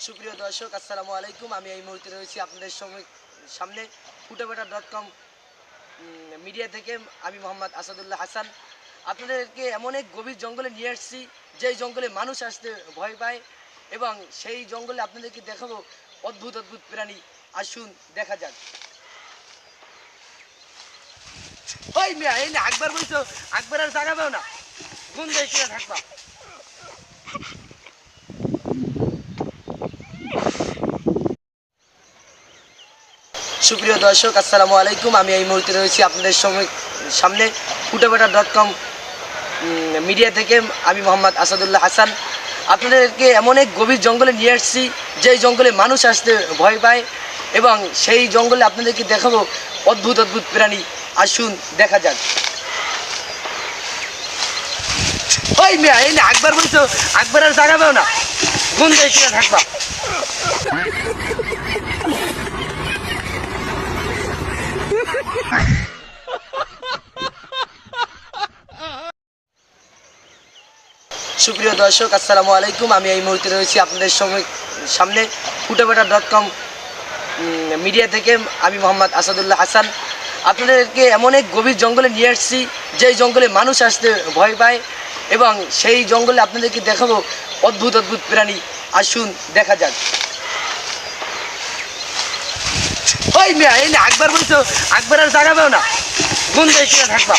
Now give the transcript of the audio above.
সুপ্রিয় দর্শক, আসসালামু আলাইকুম। আমি এই মুহূর্তে রয়েছি আপনাদের সামনে ফুটাবেটা.com মিডিয়া থেকে। আমি মোহাম্মদ আসাদুল্লাহ হাসান। আপনাদেরকে এমন এক গভীর জঙ্গলে নিয়ে আসছি, যেই জঙ্গলে মানুষ আসতে ভয় পায়, এবং সেই জঙ্গলে আপনাদেরকে দেখাবো অদ্ভুত অদ্ভুত প্রাণী। আসুন দেখা যাক। ওই মিয়া, এই না আকবর বলছো, আকবর আর জাগাবেও না, গুন দেখে থাকবা। সুপ্রিয় দর্শক, আসসালামু আলাইকুম। আমি এই মুহূর্তে রয়েছি আপনাদের সামনে ফুটাবেটা.com মিডিয়া থেকে। আমি মোহাম্মদ আসাদুল্লাহ হাসান। আপনাদেরকে এমন এক গভীর জঙ্গলে নিয়ে আসছি, যেই জঙ্গলে মানুষ আসতে ভয় পায়, এবং সেই জঙ্গলে আপনাদেরকে দেখাবো অদ্ভুত অদ্ভুত প্রাণী। আসুন দেখা যাক। ওই মিয়া, এই না আকবর বলছো, আকবর আর জাগাবেও না, গুন দেখে থাকবা। সুপ্রিয় দর্শক, আসসালামু আলাইকুম। আমি এই মুহূর্তে রয়েছি আপনাদের সামনে ফুটাবেটা.com মিডিয়া থেকে। আমি মোহাম্মদ আসাদুল্লাহ হাসান। আপনাদেরকে এমন এক গভীর জঙ্গলে নিয়ে আসছি, যেই জঙ্গলে মানুষ আসতে ভয় পায়, এবং সেই জঙ্গলে আপনাদেরকে দেখাবো অদ্ভুত অদ্ভুত প্রাণী। আসুন দেখা যাক। ওই মিয়া, এই না আকবর বলছো, আকবর আর জাগাবেও না, গুন দেখে থাকবা।